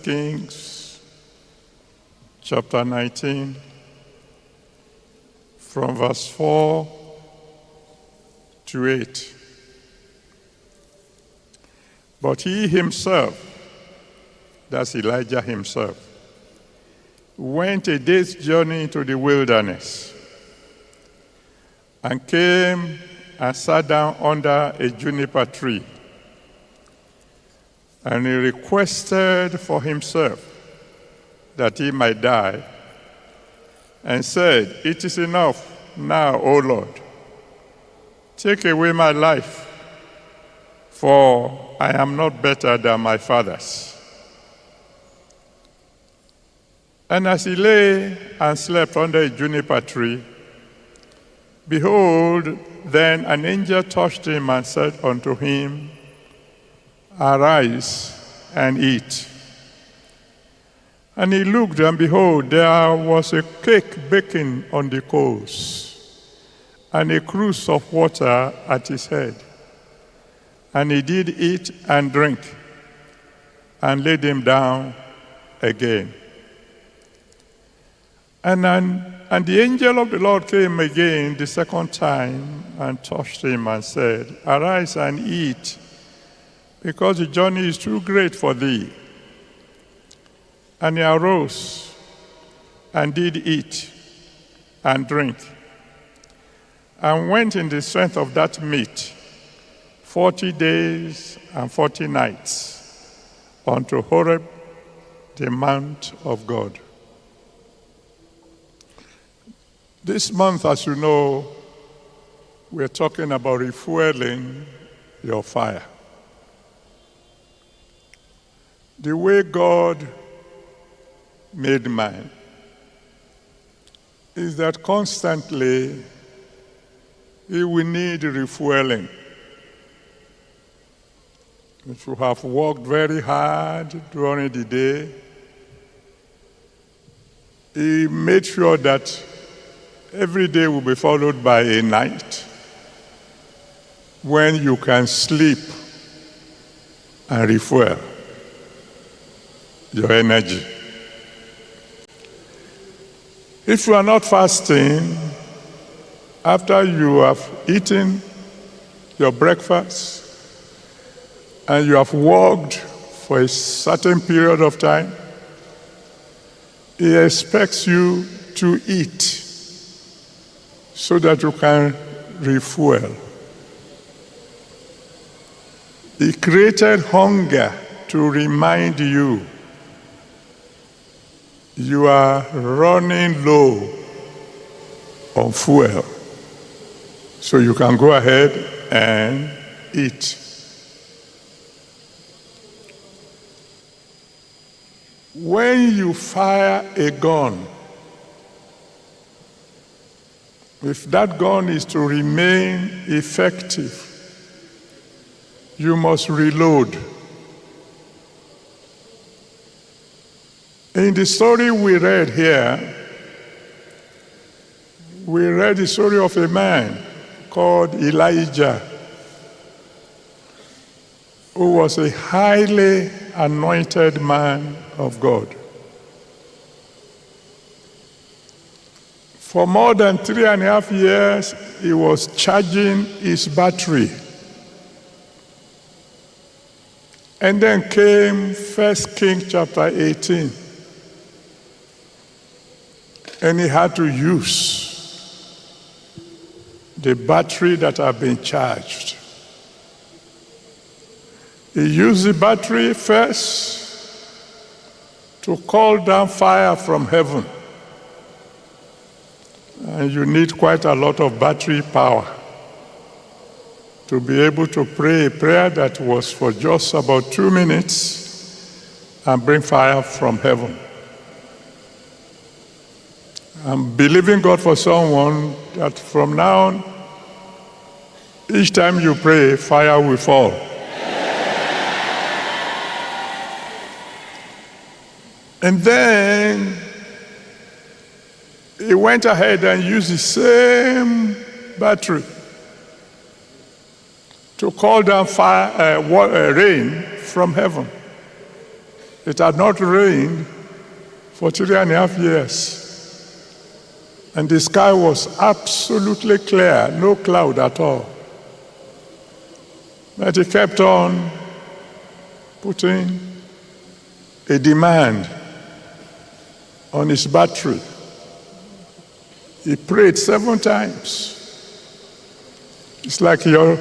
Kings chapter 19, from verse 4 to 8. But he himself, that's Elijah himself, went a day's journey into the wilderness and came and sat down under a juniper tree. And he requested for himself that he might die, and said, "It is enough now, O Lord. Take away my life, for I am not better than my fathers." And as he lay and slept under a juniper tree, behold, then an angel touched him and said unto him, "Arise and eat." And he looked, and behold, there was a cake baking on the coals, and a cruse of water at his head. And he did eat and drink, and laid him down again. And the angel of the Lord came again the second time, and touched him, and said, "Arise and eat, because the journey is too great for thee." And he arose and did eat and drink, and went in the strength of that meat 40 days and 40 nights unto Horeb, the mount of God. This month, as you know, we're talking about refueling your fire. The way God made man is that constantly he will need refueling. If you have worked very hard during the day, he made sure that every day will be followed by a night when you can sleep and refuel your energy. If you are not fasting, after you have eaten your breakfast and you have walked for a certain period of time, he expects you to eat so that you can refuel. He created hunger to remind you you are running low on fuel, so you can go ahead and eat. When you fire a gun, if that gun is to remain effective, you must reload. In the story we read here, we read the story of a man called Elijah, who was a highly anointed man of God. For more than 3.5 years, he was charging his battery. And then came 1 Kings chapter 18. And he had to use the battery that had been charged. He used the battery first to call down fire from heaven. And you need quite a lot of battery power to be able to pray a prayer that was for just about 2 minutes and bring fire from heaven. I'm believing God for someone that from now on, each time you pray, fire will fall. And then he went ahead and used the same battery to call down rain from heaven. It had not rained for 3.5 years. And the sky was absolutely clear, no cloud at all. But he kept on putting a demand on his battery. He prayed 7 times. It's like you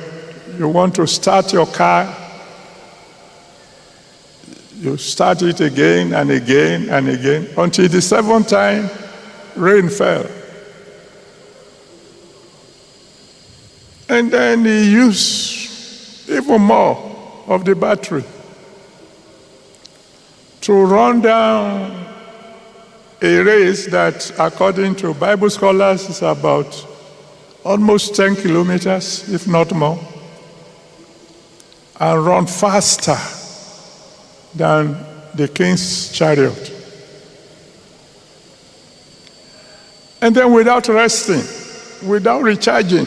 want to start your car. You start it again and again and again until the 7th time rain fell. And then he used even more of the battery to run down a race that, according to Bible scholars, is about almost 10 kilometers, if not more, and run faster than the king's chariot. And then without resting, without recharging,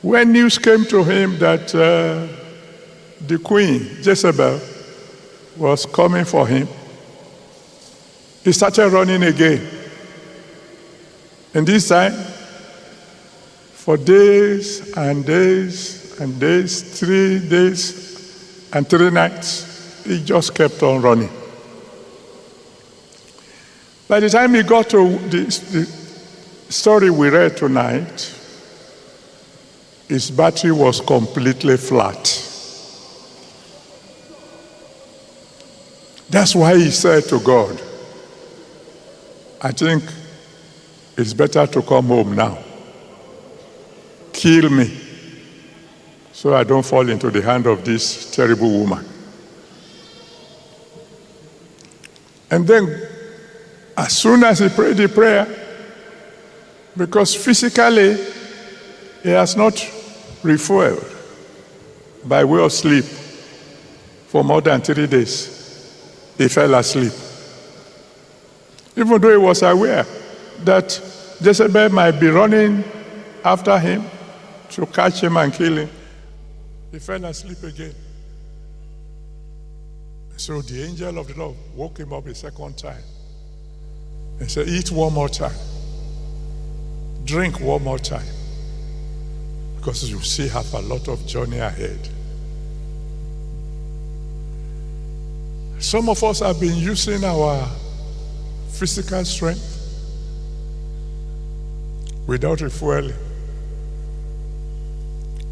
when news came to him that the queen, Jezebel, was coming for him, he started running again. And this time, for days and days and days, 3 days and 3 nights, he just kept on running. By the time he got to the story we read tonight, his battery was completely flat. That's why he said to God, I think it's better to come home now. Kill me so I don't fall into the hand of this terrible woman. And then, as soon as he prayed the prayer, because physically he has not refueled by way of sleep for more than 3 days, he fell asleep. Even though he was aware that Jezebel might be running after him to catch him and kill him, he fell asleep again. So the angel of the Lord woke him up a second time and said, eat one more time, drink one more time, because you still have a lot of journey ahead. Some of us have been using our physical strength without refueling.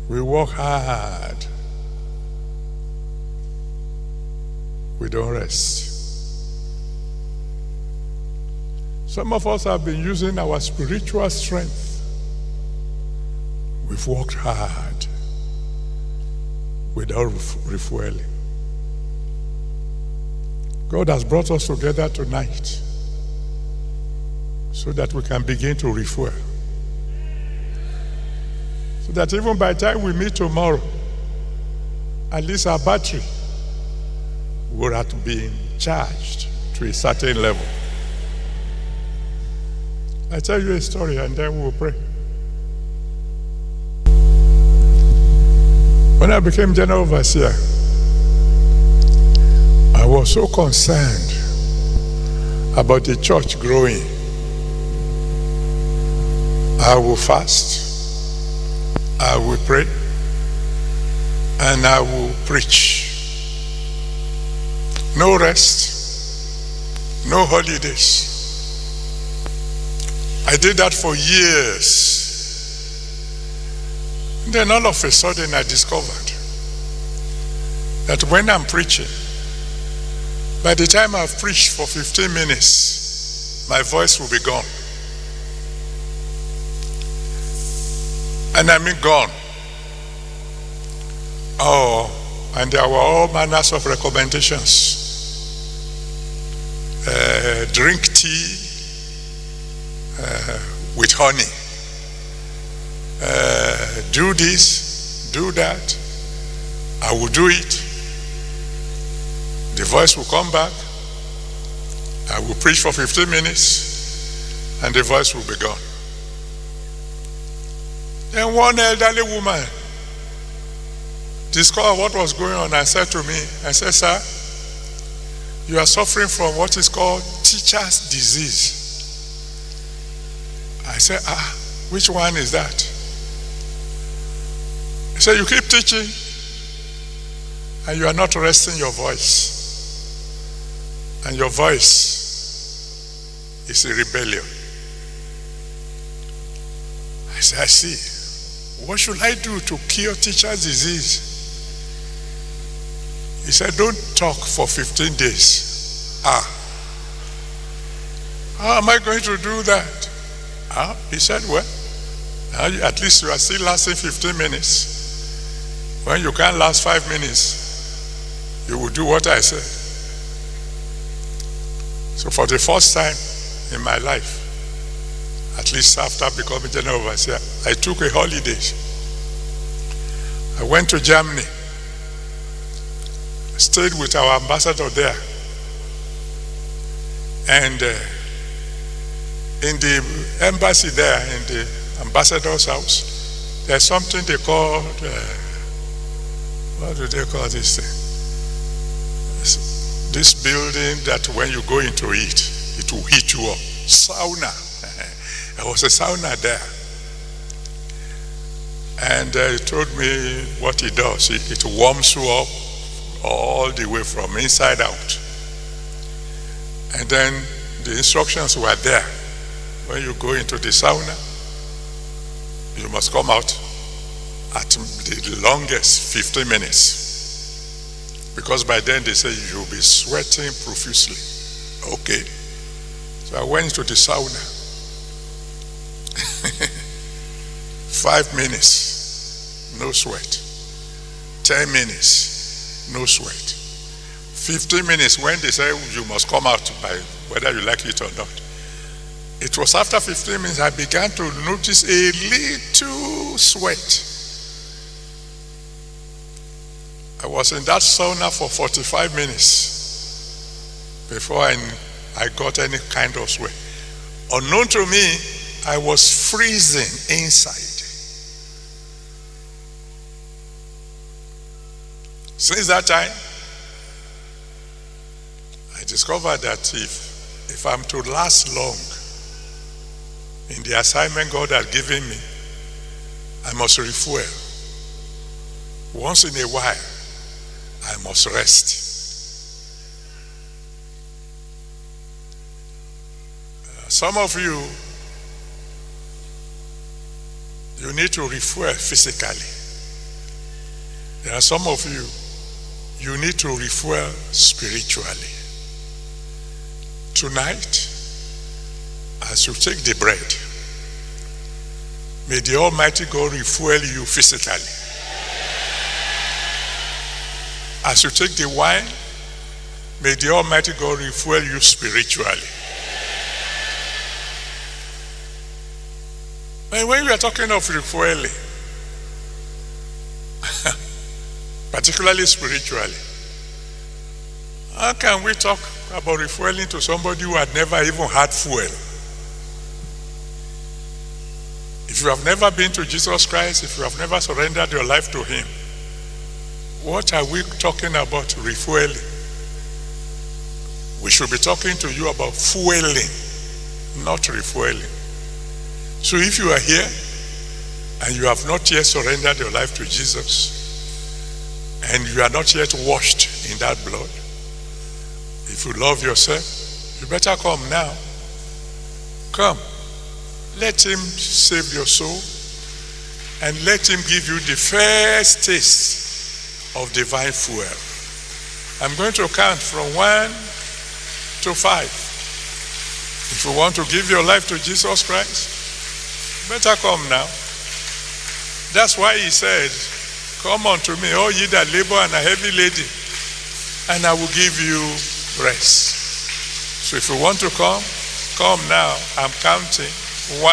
We work hard. We don't rest. Some of us have been using our spiritual strength. We've worked hard without refueling. God has brought us together tonight so that we can begin to refuel. So that even by the time we meet tomorrow, at least our battery will have been charged to a certain level. I tell you a story and then we'll pray. When I became general overseer, I was so concerned about the church growing. I will fast, I will pray, and I will preach. No rest, no holidays. I did that for years. And then all of a sudden I discovered that when I'm preaching, by the time I've preached for 15 minutes, my voice will be gone. And I mean gone. Oh, and there were all manners of recommendations. Drink tea with honey. Do this, do that. I will do it. The voice will come back. I will preach for 15 minutes and the voice will be gone. Then one elderly woman discovered what was going on and said to me, I said, sir, you are suffering from what is called teacher's disease. I said, which one is that? He said, you keep teaching and you are not resting your voice. And your voice is a rebellion. I said, I see. What should I do to cure teacher's disease? He said, don't talk for 15 days. How am I going to do that? He said, well, at least you are still lasting 15 minutes. When you can't last 5 minutes, you will do what I said. So for the first time in my life, at least after becoming general overseer, I took a holiday. I went to Germany, stayed with our ambassador there, and in the embassy there, in the ambassador's house, there's something they call, what do they call this thing? This building that when you go into it, it will heat you up. Sauna. There was a sauna there. And he told me what it does. It warms you up all the way from inside out. And then the instructions were there. When you go into the sauna, you must come out at the longest 15 minutes. Because by then they say you'll be sweating profusely. Okay. So I went to the sauna. 5 minutes, no sweat. 10 minutes, no sweat. 15 minutes, when they say you must come out by whether you like it or not. It was after 15 minutes I began to notice a little sweat. I was in that sauna for 45 minutes before I got any kind of sweat. Unknown to me, I was freezing inside. Since that time, I discovered that if I'm to last long in the assignment God had given me, I must refuel. Once in a while, I must rest. Some of you need to refuel physically. There are some of you need to refuel spiritually. Tonight, as you take the bread, may the Almighty God refuel you physically. As you take the wine, may the Almighty God refuel you spiritually. And when we are talking of refueling, particularly spiritually, how can we talk about refueling to somebody who had never even had fuel? If you have never been to Jesus Christ, if you have never surrendered your life to Him, what are we talking about refueling? We should be talking to you about fueling, not refueling. So if you are here and you have not yet surrendered your life to Jesus, and you are not yet washed in that blood, if you love yourself, you better come now. Come. Let Him save your soul and let Him give you the first taste of divine fuel. I'm going to count from 1 to 5. If you want to give your life to Jesus Christ, better come now. That's why He said, come unto me, all ye that labor and are heavy laden, and I will give you rest. So if you want to come now. I'm counting. 1, 2,